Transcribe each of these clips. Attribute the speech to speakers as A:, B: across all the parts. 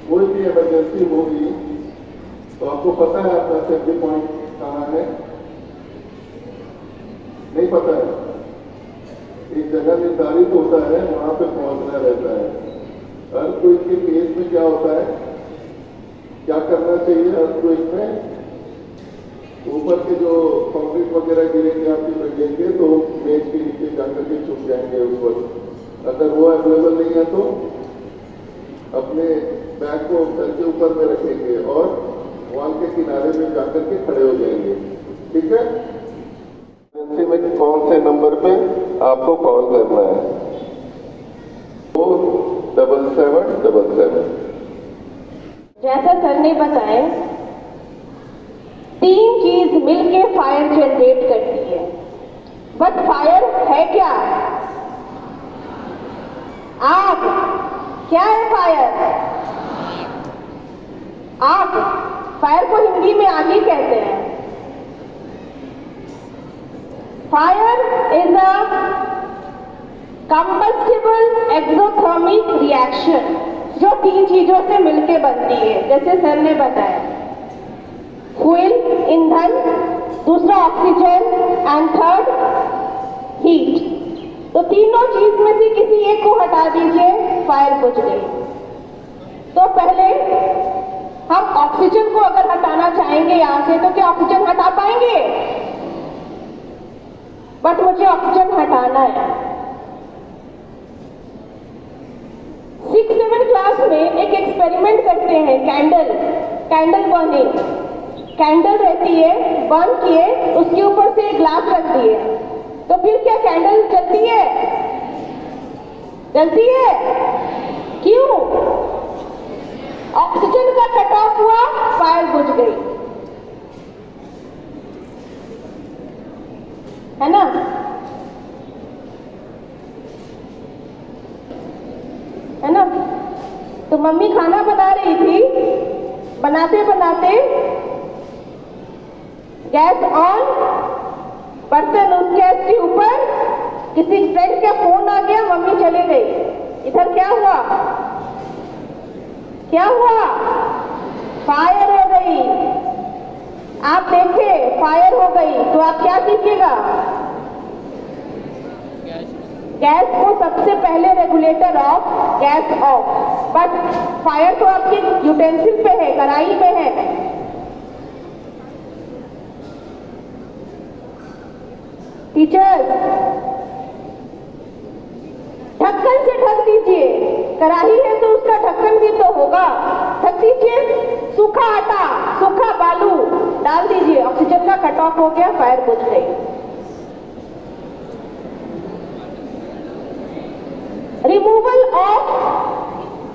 A: कोई भी इमरजेंसी होगी तो आपको पता है आपका सेफ्टी पॉइंट कहाँ है? नहीं पता है। एक जगह निर्धारित होता है, वहां पे पहुंचना रहता है। अर्थक्वेक के केस में क्या होता है, क्या करना चाहिए अर्थक्वेक में? ऊपर के जो कंक्रीट वगैरह गिरेंगे आपकी बिल्डिंग के, तो मेज के नीचे जाकर के छुप जाएंगे ऊपर। अगर वो अवेलेबल नहीं है तो अपने बैग को सर के ऊपर में रखेंगे और वॉल के किनारे में जाकर के खड़े हो जाएंगे। ठीक है? इमरजेंसी में कौन से नंबर पे आपको कॉल करना है? 47777।
B: जैसा सर ने बताया, 3 चीज मिलके फायर जनरेट करती है। बट फायर है क्या? आग। क्या है फायर? आग। फायर को हिंदी में आग ही कहते हैं। Fire is a combustible exothermic reaction जो 3 चीजों से मिलकर बनती है, जैसे सर ने बताया। फ्यूल, ईंधन, दूसरा ऑक्सीजन एंड थर्ड हीट। तो तीनों चीज में से किसी एक को हटा दीजिए, फायर बुझ गई। तो पहले हम ऑक्सीजन को अगर हटाना चाहेंगे यहां से, तो क्या ऑक्सीजन हटा पाएंगे? बट मुझे ऑक्सीजन हटाना है। 6-7 क्लास में एक एक्सपेरिमेंट करते हैं, कैंडल बर्निंग। कैंडल रहती है, बर्न किए, उसके ऊपर से ग्लास रख दिए, तो फिर क्या कैंडल जलती है? जलती है। क्यों? ऑक्सीजन का कट ऑफ हुआ, फायर बुझ गई, है ना? है ना? तो मम्मी खाना बना रही थी, बनाते बनाते गैस ऑन, बर्तन उस गैस के ऊपर, किसी फ्रेंड का फोन आ गया, मम्मी चले गई। इधर क्या हुआ? क्या हुआ? फायर हो गई। आप देखे फायर हो गई तो आप क्या कीजिएगा? गैस को सबसे पहले regulator of, gas off. But fire तो आपके यूटेंसिल पे है, कढ़ाई में है। टीचर्स, ढक्कन से ढक दीजिए। कढ़ाई है तो उसका ढक्कन भी तो होगा, ढक दीजिए। सूखा आटा, सूखा बालू डाल दीजिए, ऑक्सीजन का कट ऑफ हो गया, फायर बुझ गई। रिमूवल ऑफ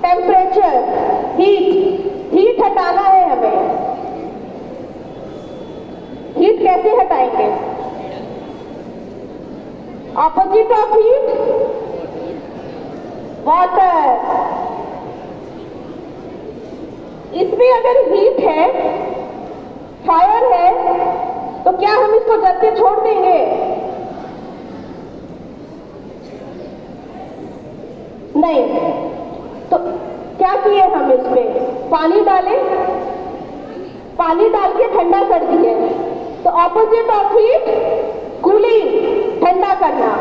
B: टेम्परेचर, हीट हटाना है हमें। हीट कैसे हटाएंगे? Opposite of heat, water. इसमें अगर हीट है, फायर है, तो क्या हम इसको जलते छोड़ देंगे? नहीं। तो क्या किए हम इसमें? पानी डाले, पानी डाल के ठंडा कर दिए। तो ऑपोजिट ऑफ हीट, कूलिंग, ठंडा करना।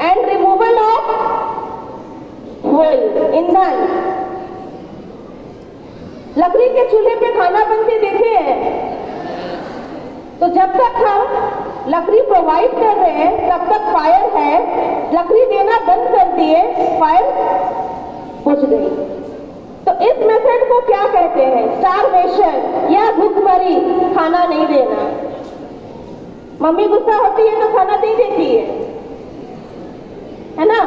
B: एंड रिमूवल ऑफ फ्यूल, ईंधन। लकड़ी के चूल्हे पे खाना बनते देखे हैं, तो जब तक हम लकड़ी प्रोवाइड कर रहे हैं तब तक फायर है। लकड़ी देना बंद कर दिए, फायर बुझ गई। तो इस मेथड को क्या कहते हैं? स्टारवेशन या भूखमरी, खाना नहीं देना। मम्मी गुस्सा होती है तो खाना नहीं देती है ना?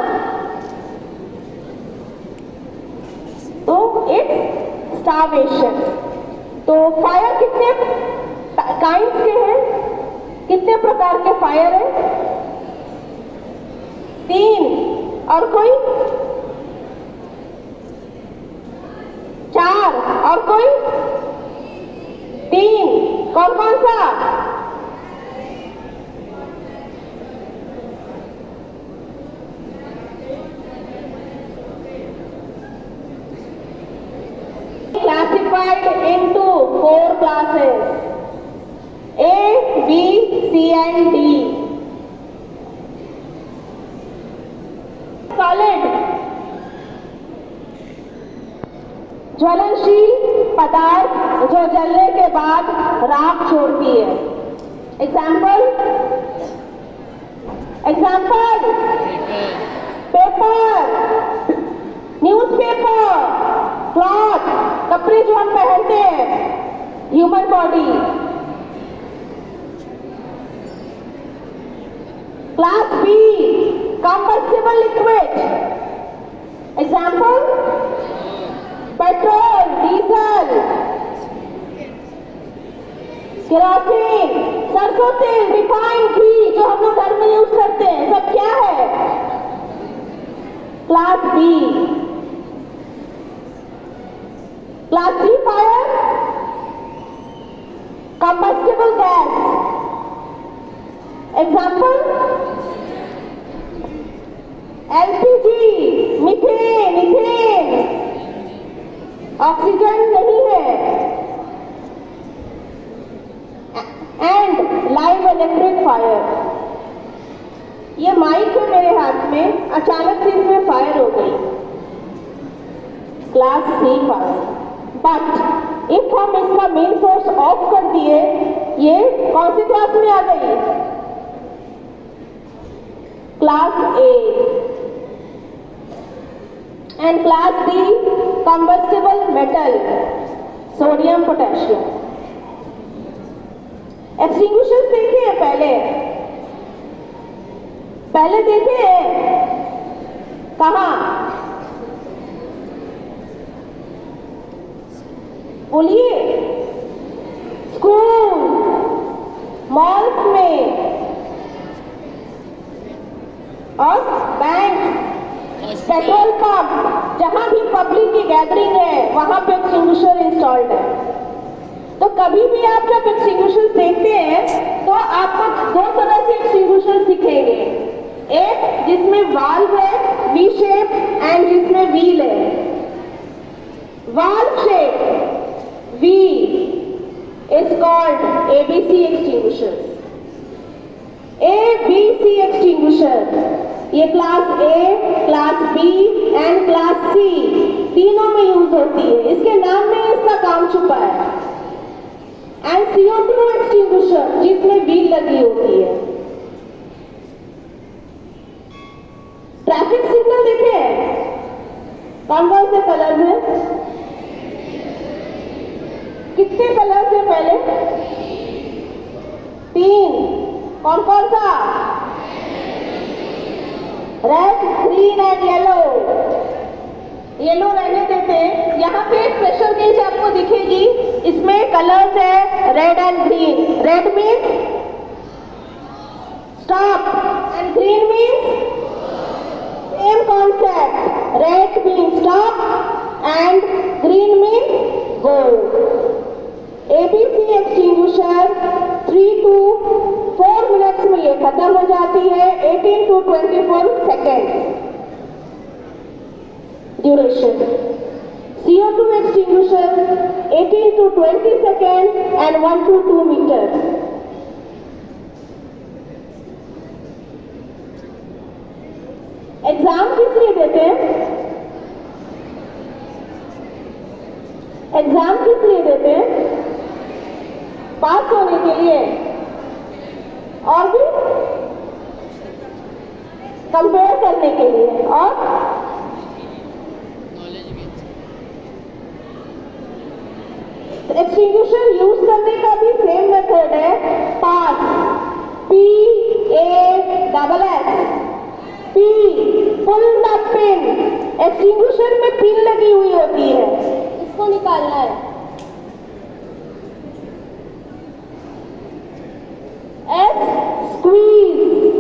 B: तो एक स्टारवेशन। तो फायर कितने काइंड्स के हैं? कितने प्रकार के फायर है? 3। और कोई? 4। और कोई? 3। कौन कौन सा? divide into 4 classes: A, B, C and D. Solid, ज्वलनशील पदार्थ जो जलने के बाद राख छोड़ती है। एग्जाम्पल पेपर, न्यूज़पेपर, क्लॉथ, कपड़े जो हम पहनते हैं, human body. Class B, combustible liquid. Example petrol, diesel, kerosene, सरसों तेल, रिफाइंड घी जो हम लोग घर में यूज करते हैं, सब क्या है? Class B. Class C fire, combustible gas. Example LPG, methane, ethane, oxygen नहीं है। And live electric fire. ये माइक है मेरे हाथ में, अचानक से इसमें फायर हो गई, class C fire. But if हम इसका मेन सोर्स ऑफ कर दिए, ये कौन सी क्लास में आ गई? Class A. And class D, combustible metal, sodium, potassium. Extinguishers देखे हैं पहले देखे हैं कहाँ? बोलिए। स्कूल, मॉल्स में और बैंक, पेट्रोल पंप, जहां भी पब्लिक की गैदरिंग है वहां पे एक्सटिंग्विशर इंस्टॉल्ड है। तो कभी भी आप जब एक्सटिंग्विशर्स देखते हैं तो आपको 2 तरह से एक्सटिंग्विशर्स दिखेंगे। एक जिसमें वाल्व है, वी शेप, एंड जिसमें व्हील है। Valve shape, V, is called ABC extinguisher. ABC extinguisher ये class A, class B and class C तीनों में यूज होती है। इसके नाम में इसका काम छुपा है। एंड CO2 एक्सटिंग्विशर जिसमें व्हील लगी होती है। ट्रैफिक सिग्नल देखे हैं? कौन कौन से कलर हैं? कितने कलर थे पहले? 3। कौन कौन सा? Red, green and yellow. Yellow रहने देते हैं। यहाँ पे एक प्रेशर गेज आपको दिखेगी, इसमें कलर्स है red and green. Red means stop and green means same concept. Red means stop and green means go. ABC extinguisher 3 to 4 minutes में ये खत्म हो जाती है। 18 to 24 second duration. CO2 extinguisher 18 to 20 seconds and 1 to 2 meter. Exam किस लिए देते हैं? एग्जाम किस लिए देते हैं? पास होने के लिए, और भी कंपेयर करने के लिए, और एक्सटिंग्विशर यूज करने का भी सेम मेथड है। Pass, PASS, P, pull the pin. Extinguisher में पिन लगी हुई होती है, इसको निकालना है। S, squeeze.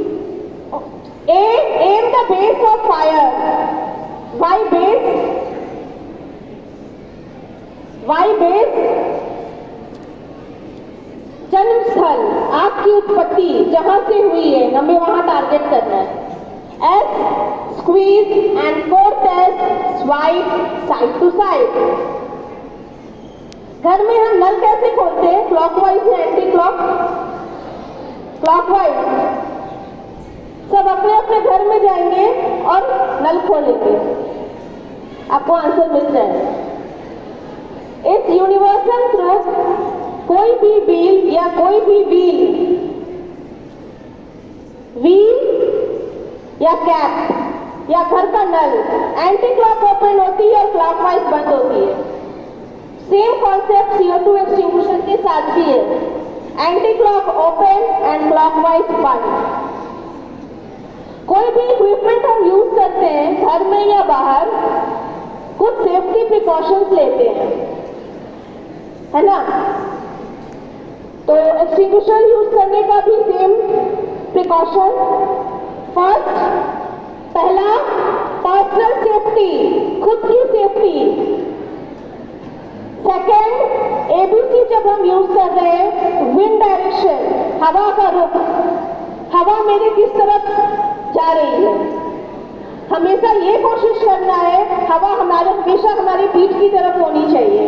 B: A, aim the base of fire. Why base? Why base? जन्म स्थल, आग की उत्पत्ति जहां से हुई है हमें वहां टारगेट करना है। S, squeeze and 4th S, swipe side to side. घर में हम नल कैसे खोलते हैं, क्लॉकवाइज या एंटी क्लॉक? क्लॉकवाइज। सब अपने अपने घर में जाएंगे और नल खोलेंगे, आपको आंसर मिल जाएगा। इस यूनिवर्सल ट्रुथ, कोई भी व्हील या कोई भी व्हील या कैप या घर का नल एंटी क्लॉक ओपन होती है और क्लॉकवाइज बंद होती है। सेम कॉन्सेप्ट CO2 एक्सटिंग्विशर के साथ भी है, anti clock open and clockwise बंद। कोई भी इक्विपमेंट हम यूज करते हैं घर में या बाहर, कुछ सेफ्टी प्रिकॉशंस लेते हैं, है ना? तो एक्सटिंग्विशर यूज करने का भी सेम प्रिकॉशन। फर्स्ट, पहला पर्सनल सेफ्टी, खुद की सेफ्टी। सेकेंड, ABC जब हम यूज कर रहे हैं, विंड डायरेक्शन, हवा का रुख, हवा मेरे किस तरफ जा रही है, हमेशा ये कोशिश करना है हवा हमेशा हमारी पीठ की तरफ होनी चाहिए।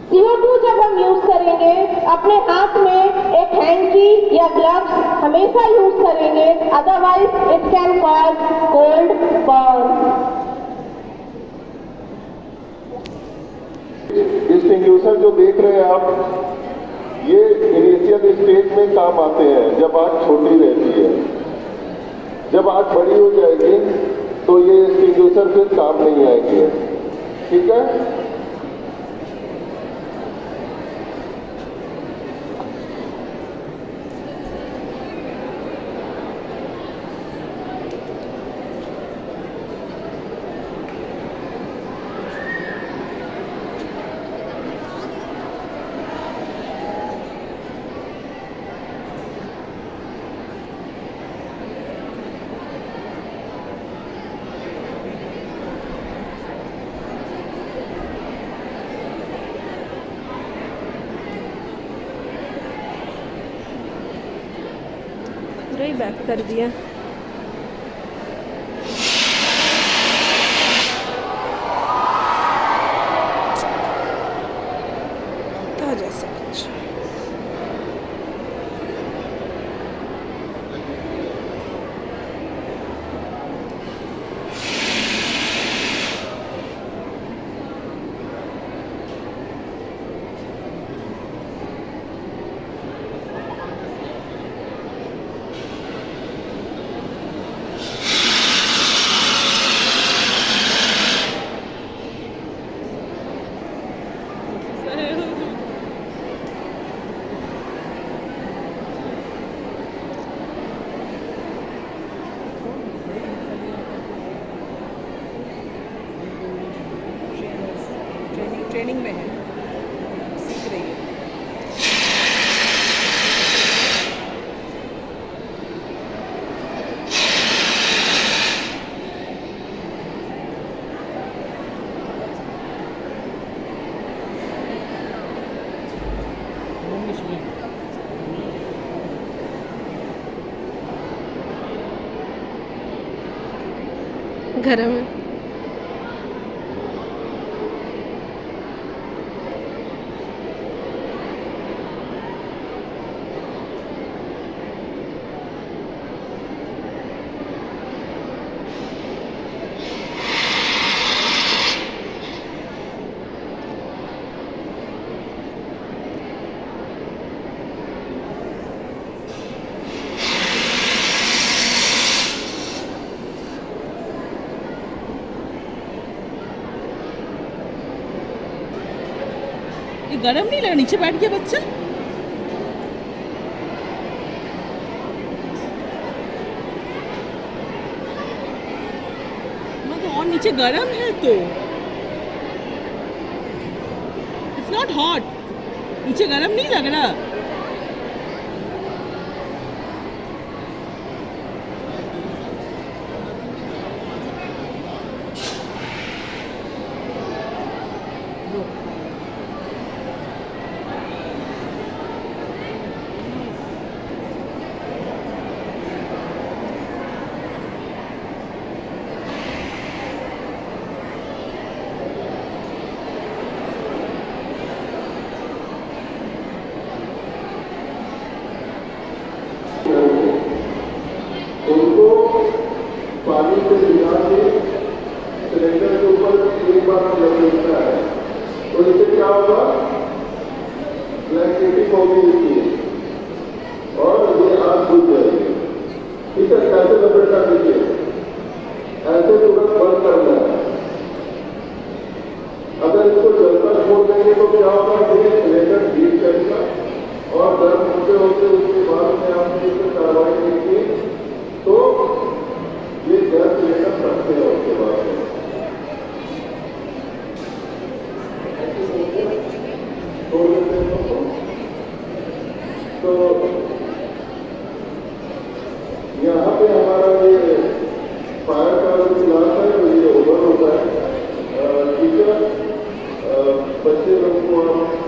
B: CO2 जब हम यूज करेंगे, अपने हाथ में एक हैंकी या ग्लव्स हमेशा यूज करेंगे, otherwise it can cause cold burn.
A: Distinguisher जो देख रहे हैं आप, ये इनिशियल स्टेज में काम आते हैं जब आग छोटी रहती है। जब आग बड़ी हो जाएगी तो ये एक्सटिंग्विशर फिर काम नहीं आएंगे, ठीक है?
C: पूरा ही बैक कर दिया। था जैसा कुछ। ट्रेनिंग में है, सीख रही है। घर में गरम नहीं लगा, नीचे बैठ गया बच्चा। तो और नीचे गरम है तो इट्स नॉट हॉट, नीचे गरम नहीं लग रहा।
A: बच्चे लोग को आप